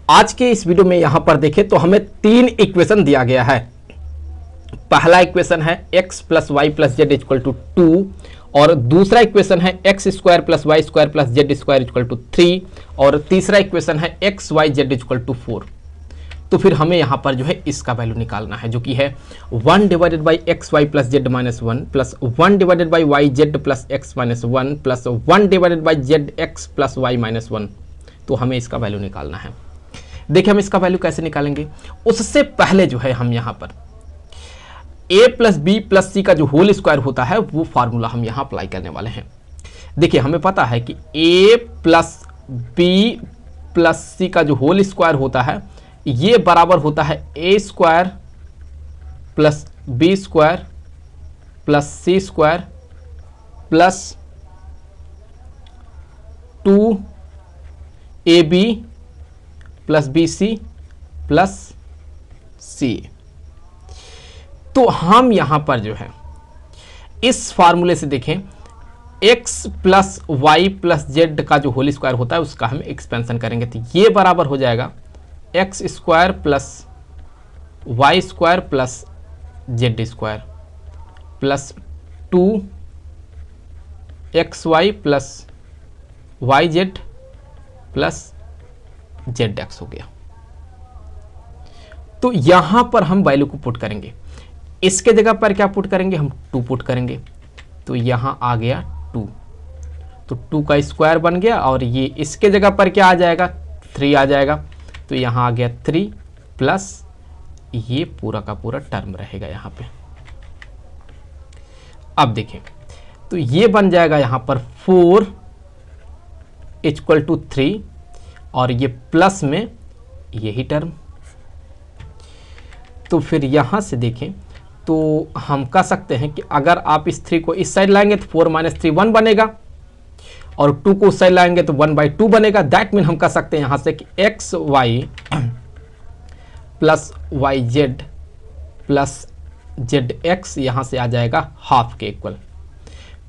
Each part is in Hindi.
आज के इस वीडियो में यहां पर देखें तो हमें तीन इक्वेशन दिया गया है। पहला इक्वेशन है x plus y plus z equal to 2 और दूसरा इक्वेशन है x square plus y square plus z square equal to 3 और तीसरा इक्वेशन है x y z equal to 4। तो फिर हमें यहाँ पर जो है इसका वैल्यू निकालना है जो कि है 1 divided by x y plus z minus 1 plus 1 divided by y z plus x minus 1 plus 1 divided by z x plus y minus 1। तो हमें इसका वैल्यू निकालना है। देखिए हम इसका वैल्यू कैसे निकालेंगे, उससे पहले जो है हम यहाँ पर a प्लस बी प्लस सी का जो होल स्क्वायर होता है वो फार्मूला हम यहाँ अप्लाई करने वाले हैं। देखिए हमें पता है कि a प्लस बी प्लस सी का जो होल स्क्वायर होता है ये बराबर होता है a square plus B square plus C square plus 2ab plus B C plus C. तो हम यहां पर जो है इस फार्मूले से देखें x plus y plus z का जो होल स्क्वायर होता है उसका हम एक्सपेंशन करेंगे तो ये बराबर हो जाएगा x square plus y square plus z square plus 2xy plus y z plus z x हो गया। तो यहां पर हम वैल्यू को पुट करेंगे, इसके जगह पर क्या पुट करेंगे, हम 2 पुट करेंगे तो यहां आ गया 2, तो 2 का स्क्वायर बन गया और ये इसके जगह पर क्या आ जाएगा 3 आ जाएगा तो यहां आ गया 3 प्लस ये पूरा का पूरा टर्म रहेगा यहां पे। अब देखें तो ये बन जाएगा यहां पर 4 इक्वल टू 3 और ये प्लस में यही टर्म। तो फिर यहां से देखें तो हम कह सकते हैं कि अगर आप इस 3 को इस साइड लाएंगे तो 4 माइनस 3 1 बनेगा और 2 को उस साइड लाएंगे तो 1/2 बनेगा। दैट मीन हम कह सकते हैं यहां से कि x y plus y z plus z x यहां से आ जाएगा हाफ के इक्वल।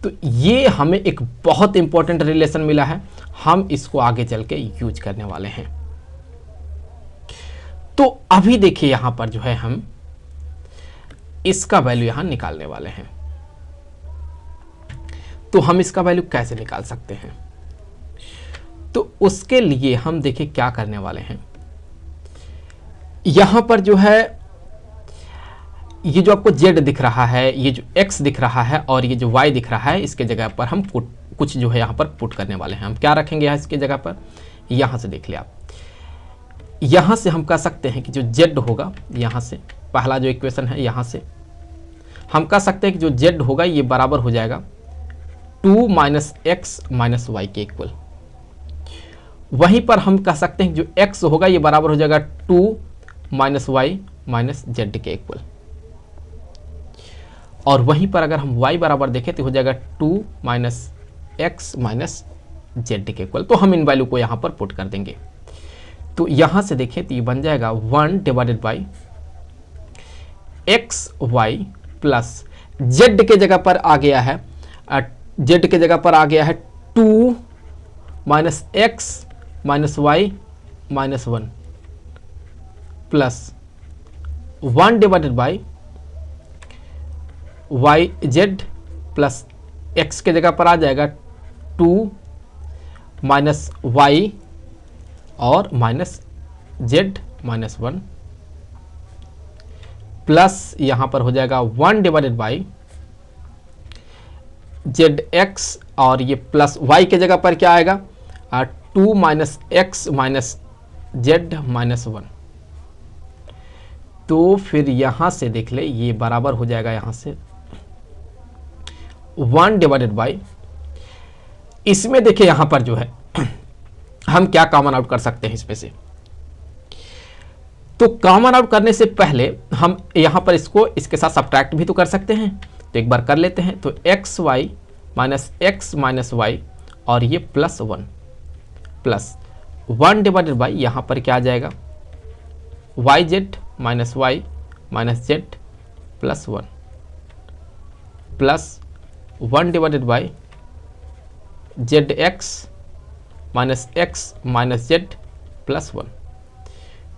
तो ये हमें एक बहुत इंपॉर्टेंट रिलेशन मिला है, हम इसको आगे चल के यूज करने वाले हैं। तो अभी देखिए यहां पर जो है हम इसका वैल्यू यहां निकालने वाले हैं। तो हम इसका वैल्यू कैसे निकाल सकते हैं, तो उसके लिए हम देखिए क्या करने वाले हैं। यहां पर जो है ये जो आपको z दिख रहा है, ये जो x दिख रहा है और ये जो y दिख रहा है, इसके जगह पर हम कुछ जो है यहां पर पुट करने वाले हैं। हम क्या रखेंगे यहां इसके जगह पर, यहां से देख लिया आप, यहां से हम कह सकते हैं कि जो z होगा यहां से पहला जो इक्वेशन है यहां से हम कह सकते हैं कि जो z होगा ये बराबर हो जाएगा 2 माइनस एक्स माइनस वाई के इक्वल। वहीं पर हम कह सकते हैं कि जो x होगा ये बराबर हो जाएगा 2 माइनस वाई माइनस जेड के इक्वल। और वहीं पर अगर हम y बराबर देखें तो हो जाएगा 2 माइनस एक्स माइनस जेड के इक्वल। तो हम इन वैल्यू को यहां पर पुट कर देंगे। तो यहां से देखें तो ये बन जाएगा 1 divided by x y plus z के जगह पर आ गया है, जेड के जगह पर आ गया है 2 minus x minus y minus 1 plus 1 divided by y z plus x के जगह पर आ जाएगा 2 माइनस वाई और माइनस जेड माइनस 1 प्लस यहां पर हो जाएगा 1 डिवाइडेड बाई जेड एक्स और ये प्लस वाई के जगह पर क्या आएगा 2 minus x minus z minus 1। तो फिर यहां से देख ले ये बराबर हो जाएगा यहां से 1 डिवाइडेड बाई, इसमें देखिए यहां पर जो है हम क्या कॉमन आउट कर सकते हैं इसमें से। तो कॉमन आउट करने से पहले हम यहां पर इसको इसके साथ सब्ट्रैक्ट भी तो कर सकते हैं, तो एक बार कर लेते हैं। तो x y minus x minus y और ये प्लस 1 प्लस 1 डिवाइडेड बाई यहां पर क्या आ जाएगा y z minus y minus z plus 1 plus 1 divided by z x minus z plus 1।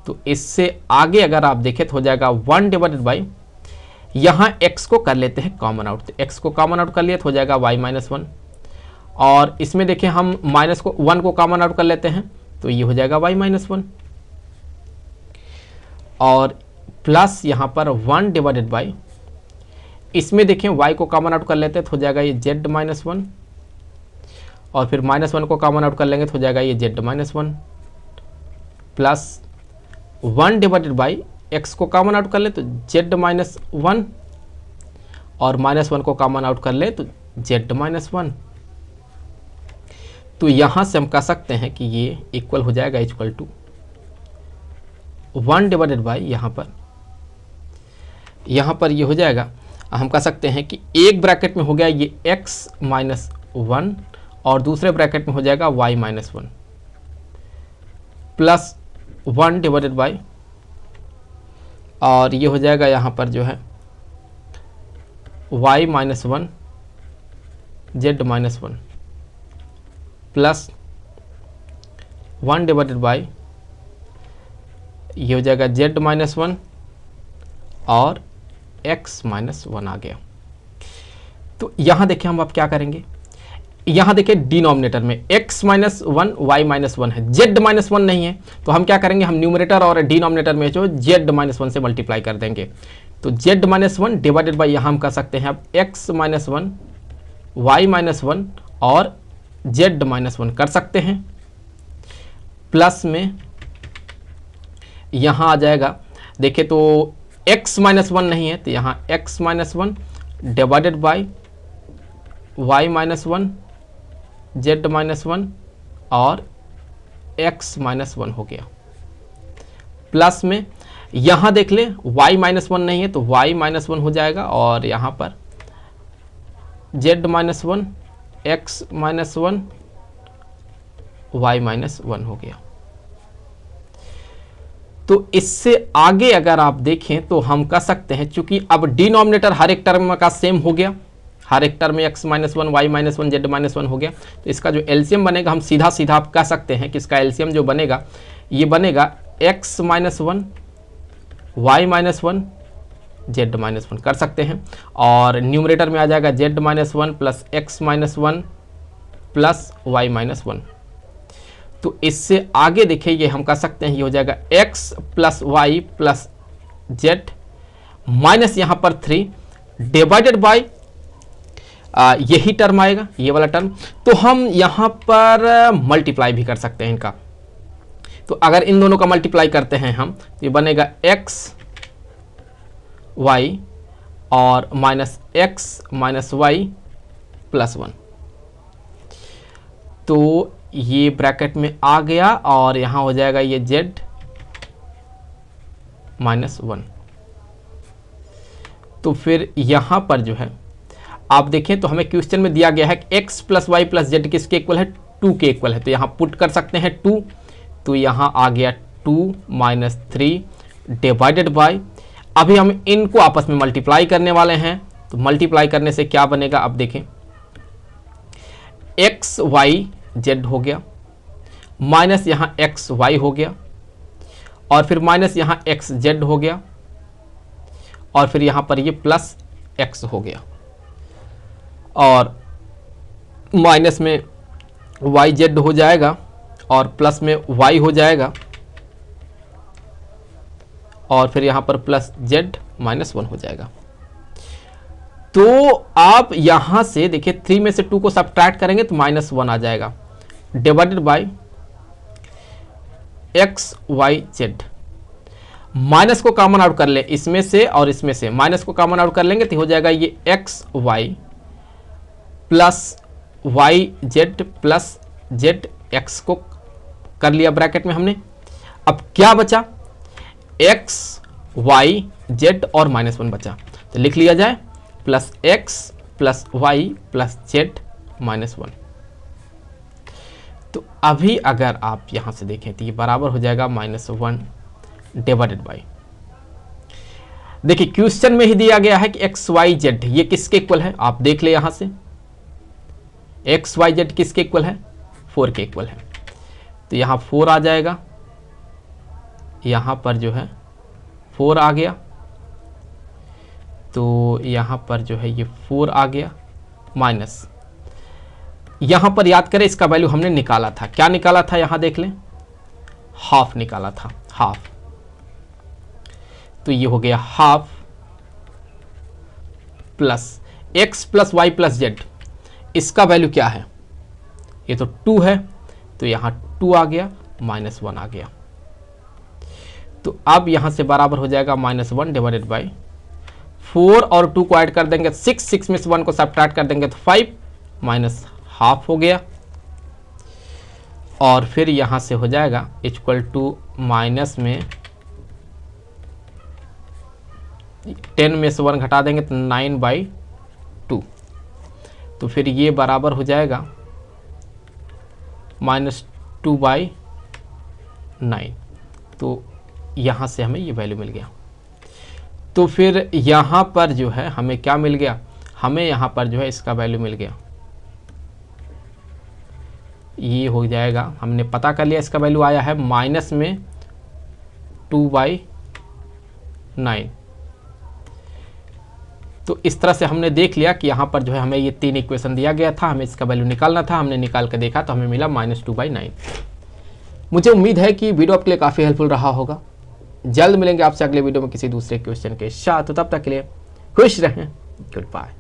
तो इससे आगे अगर आप देखें तो हो जाएगा 1 डिवाइडेड बाई, यहाँ x को कर लेते हैं कॉमन आउट, तो x को कॉमन आउट कर लिया तो हो जाएगा y माइनस 1, और इसमें देखिए हम माइनस को 1 को कॉमन आउट कर लेते हैं तो ये हो जाएगा y माइनस 1, और प्लस यहाँ पर 1 डिवाइडेड बाई, इसमें देखें y को कॉमन आउट कर लेते हैं तो हो जाएगा ये z माइनस 1, और फिर माइनस 1 को कॉमन आउट कर लेंगे तो हो जाएगा ये z minus 1, plus 1 divided by, x को कॉमन आउट कर ले तो z माइनस 1, और माइनस 1 को कॉमन आउट कर ले तो z माइनस 1। तो यहां से हम कह सकते हैं कि ये इक्वल हो जाएगा इक्वल टू 1 डिवाइडेड बाई, यहाँ पर ये हो जाएगा, हम कह सकते हैं कि एक ब्रैकेट में हो गया ये x माइनस 1 और दूसरे ब्रैकेट में हो जाएगा y minus 1, plus 1 divided by, और ये हो जाएगा यहाँ पर जो है y minus 1 z minus 1, plus 1 divided by, ये हो जाएगा z माइनस 1 और x माइनस 1 आ गया। तो यहाँ देखिए हम अब क्या करेंगे, यहाँ देखिए डिनोमिनेटर में x माइनस 1 y माइनस 1 है, z माइनस 1 नहीं है, तो हम क्या करेंगे, हम न्यूमरेटर और डिनोमिनेटर में जो z माइनस 1 से मल्टीप्लाई कर देंगे। तो z माइनस 1 डिवाइडेड बाई, यहाँ हम कर सकते हैं अब x माइनस 1 y माइनस 1 और z माइनस 1 कर सकते हैं, प्लस में यहाँ आ जाएगा, देखिए तो x माइनस 1 नहीं है तो यहाँ x minus 1 divided by y minus 1 z minus 1 और x माइनस 1 हो गया, प्लस में यहाँ देख ले y माइनस 1 नहीं है तो y माइनस 1 हो जाएगा, और यहाँ पर z minus 1 x minus 1 y minus 1 हो गया। तो इससे आगे अगर आप देखें तो हम कह सकते हैं, चूंकि अब डिनोमिनेटर हर एक टर्म का सेम हो गया, हर एक टर्म में x minus 1 y minus 1 z minus 1 हो गया, तो इसका जो एलसीएम बनेगा हम सीधा सीधा आप कह सकते हैं कि इसका एलसीएम जो बनेगा ये बनेगा x minus 1 y minus 1 z minus 1 कर सकते हैं, और न्यूमरेटर में आ जाएगा z minus 1 plus x minus 1 plus y minus 1। तो इससे आगे देखिए ये हम कह सकते हैं ये हो जाएगा x plus y plus z minus यहाँ पर 3 डिवाइडेड बाई यही टर्म आएगा, ये वाला टर्म। तो हम यहाँ पर मल्टीप्लाई भी कर सकते हैं इनका, तो अगर इन दोनों का मल्टीप्लाई करते हैं हम तो ये बनेगा x y और minus x minus y plus 1। तो ये ब्रैकेट में आ गया और यहाँ हो जाएगा ये z माइनस 1। तो फिर यहाँ पर जो है आप देखें तो हमें क्वेश्चन में दिया गया है कि x plus y plus z किसके इक्वल है, 2 के इक्वल है, तो यहाँ पुट कर सकते हैं 2, तो यहाँ आ गया 2 माइनस 3 डिवाइडेड बाई, अभी हम इनको आपस में मल्टीप्लाई करने वाले हैं, तो मल्टीप्लाई करने से क्या बनेगा, अब देखें एक्स वाई जेड हो गया माइनस यहाँ एक्स वाई हो गया और फिर माइनस यहाँ एक्स जेड हो गया और फिर यहाँ पर ये प्लस एक्स हो गया और माइनस में वाई जेड हो जाएगा और प्लस में वाई हो जाएगा और फिर यहाँ पर प्लस जेड माइनस 1 हो जाएगा। तो आप यहाँ से देखिए 3 में से 2 को सब्ट्रैक्ट करेंगे तो माइनस 1 आ जाएगा divided by x y z. Minus को कॉमन आउट कर ले इसमें से और इसमें से, माइनस को कॉमन आउट कर लेंगे तो हो जाएगा ये x y plus y z plus z x को कर लिया ब्रैकेट में हमने। अब क्या बचा, एक्स वाई जेड और माइनस 1 बचा, तो लिख लिया जाए plus x plus y plus z minus 1। तो अभी अगर आप यहां से देखें तो ये बराबर हो जाएगा -1 डिवाइडेड बाई, देखिए क्वेश्चन में ही दिया गया है कि एक्स वाई जेड ये किसके इक्वल है, आप देख ले यहां से एक्स वाई जेड किसके इक्वल है, 4 के इक्वल है, तो यहां 4 आ जाएगा यहाँ पर जो है 4 आ गया, तो यहाँ पर जो है ये 4 आ गया, माइनस यहाँ पर याद करें इसका वैल्यू हमने निकाला था, क्या निकाला था यहाँ देख लें, हाफ निकाला था, हाफ। तो ये हो गया half plus x plus y plus z, इसका वैल्यू क्या है, ये तो 2 है, तो यहाँ 2 आ गया, -1 आ गया। तो अब यहां से बराबर हो जाएगा -1 डिवाइडेड बाई 4 और 2 को ऐड कर देंगे 6, 6 में से 1 को सब्ट्रैक्ट कर देंगे तो 5 माइनस हाफ हो गया। और फिर यहां से हो जाएगा इक्वल टू माइनस में 10 में से 1 घटा देंगे तो 9/2, तो फिर ये बराबर हो जाएगा -2/9। तो यहाँ से हमें ये वैल्यू मिल गया। तो फिर यहाँ पर जो है हमें क्या मिल गया, हमें यहाँ पर जो है इसका वैल्यू मिल गया, ये हो जाएगा, हमने पता कर लिया इसका वैल्यू आया है माइनस में 2/9। तो इस तरह से हमने देख लिया कि यहाँ पर जो है हमें ये 3 इक्वेशन दिया गया था, हमें इसका वैल्यू निकालना था, हमने निकाल कर देखा तो हमें मिला -2/9। मुझे उम्मीद है कि वीडियो आपके लिए काफ़ी हेल्पफुल रहा होगा। जल्द मिलेंगे आपसे अगले वीडियो में किसी दूसरे क्वेश्चन के साथ, तो तब तक के लिए खुश रहें, गुड बाय।